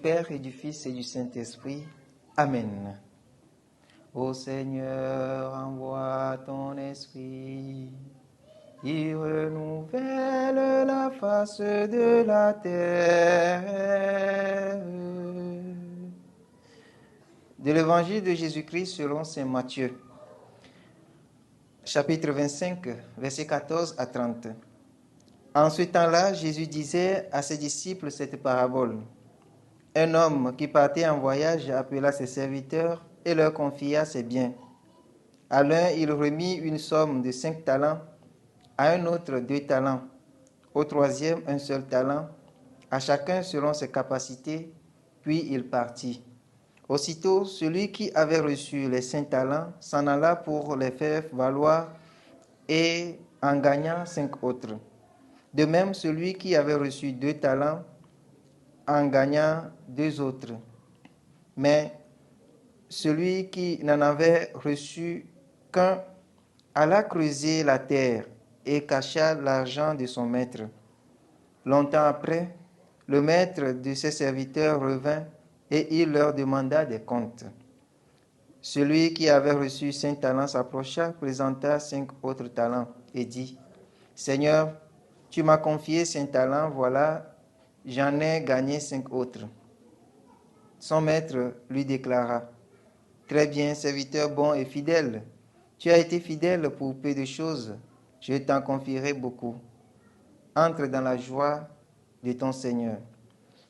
Père et du Fils et du Saint-Esprit. Amen. Ô Seigneur, envoie ton esprit, il renouvelle la face de la terre. De l'Évangile de Jésus-Christ selon saint Matthieu, chapitre 25, versets 14 à 30. En ce temps-là, Jésus disait à ses disciples cette parabole. Un homme qui partait en voyage appela ses serviteurs et leur confia ses biens. À l'un, il remit une somme de 5 talents, à un autre 2 talents, au troisième un seul talent, à chacun selon ses capacités, puis il partit. Aussitôt, celui qui avait reçu les 5 talents s'en alla pour les faire valoir et en gagna 5 autres. De même, celui qui avait reçu 2 talents en gagna 2 autres. Mais celui qui n'en avait reçu qu'un alla creuser la terre et cacha l'argent de son maître. Longtemps après, le maître de ses serviteurs revint et il leur demanda des comptes. Celui qui avait reçu 5 talents s'approcha, présenta 5 autres talents et dit, « Seigneur, tu m'as confié 5 talents, voilà, j'en ai gagné 5 autres. » Son maître lui déclara, « Très bien, serviteur bon et fidèle, tu as été fidèle pour peu de choses, je t'en confierai beaucoup. Entre dans la joie de ton Seigneur. »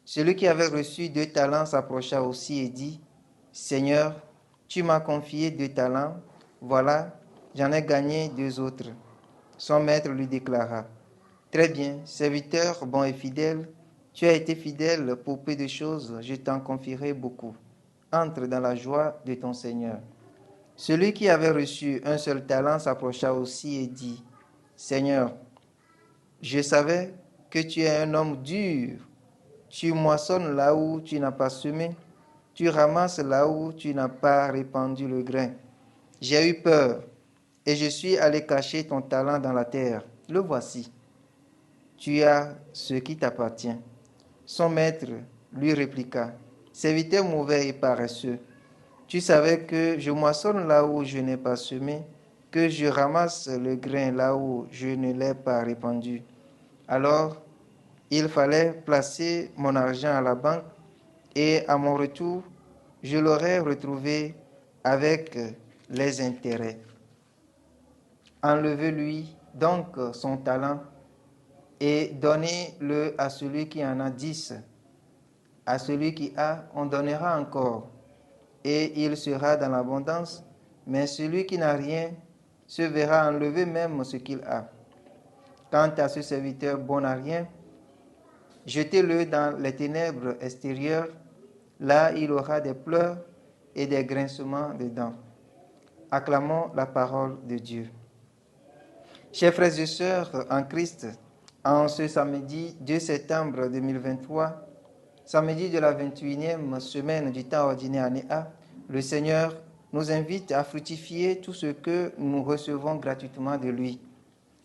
Celui qui avait reçu 2 talents s'approcha aussi et dit, « Seigneur, tu m'as confié 2 talents, voilà, j'en ai gagné 2 autres. » Son maître lui déclara, « Très bien, serviteur bon et fidèle, tu as été fidèle pour peu de choses, je t'en confierai beaucoup. Entre dans la joie de ton Seigneur. » Celui qui avait reçu un seul talent s'approcha aussi et dit, « Seigneur, je savais que tu es un homme dur. Tu moissonnes là où tu n'as pas semé, tu ramasses là où tu n'as pas répandu le grain. J'ai eu peur et je suis allé cacher ton talent dans la terre. Le voici. Tu as ce qui t'appartient. » Son maître lui répliqua, « Serviteur mauvais et paresseux, tu savais que je moissonne là où je n'ai pas semé, que je ramasse le grain là où je ne l'ai pas répandu. Alors, il fallait placer mon argent à la banque et à mon retour, je l'aurais retrouvé avec les intérêts. Enlevez-lui donc son talent et donnez-le à celui qui en a 10. À celui qui a, on donnera encore, et il sera dans l'abondance, mais celui qui n'a rien se verra enlever même ce qu'il a. Quant à ce serviteur bon à rien, jetez-le dans les ténèbres extérieures, là il aura des pleurs et des grincements de dents. » Acclamons la parole de Dieu. Chers frères et sœurs en Christ, en ce samedi 2 septembre 2023, samedi de la 21e semaine du temps ordinaire année A, le Seigneur nous invite à fructifier tout ce que nous recevons gratuitement de lui.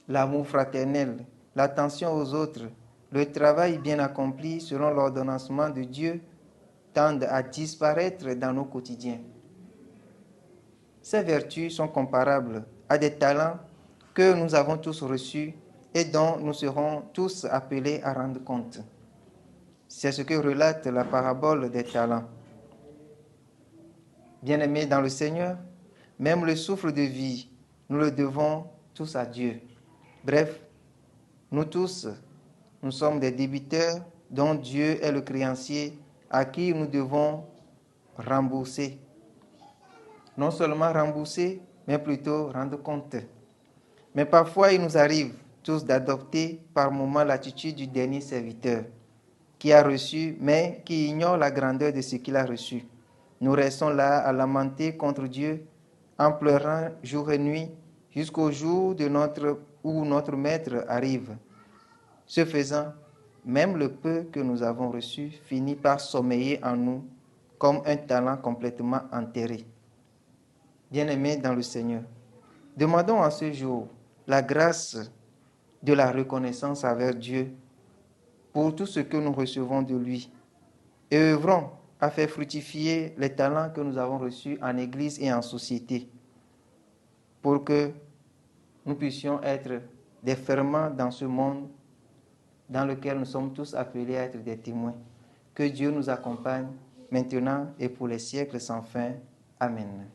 L'amour fraternel, l'attention aux autres, le travail bien accompli selon l'ordonnancement de Dieu tendent à disparaître dans nos quotidiens. Ces vertus sont comparables à des talents que nous avons tous reçus et dont nous serons tous appelés à rendre compte. C'est ce que relate la parabole des talents. Bien-aimés dans le Seigneur, même le souffle de vie, nous le devons tous à Dieu. Bref, nous tous, nous sommes des débiteurs dont Dieu est le créancier à qui nous devons rembourser. Non seulement rembourser, mais plutôt rendre compte. Mais parfois, il nous arrive tous d'adopter par moment l'attitude du dernier serviteur qui a reçu, mais qui ignore la grandeur de ce qu'il a reçu. Nous restons là à lamenter contre Dieu, en pleurant jour et nuit, jusqu'au jour où notre Maître arrive. Ce faisant, même le peu que nous avons reçu finit par sommeiller en nous comme un talent complètement enterré. Bien-aimés dans le Seigneur, demandons en ce jour la grâce de la reconnaissance envers Dieu pour tout ce que nous recevons de lui. et œuvrons à faire fructifier les talents que nous avons reçus en Église et en société pour que nous puissions être des ferments dans ce monde dans lequel nous sommes tous appelés à être des témoins. Que Dieu nous accompagne maintenant et pour les siècles sans fin. Amen.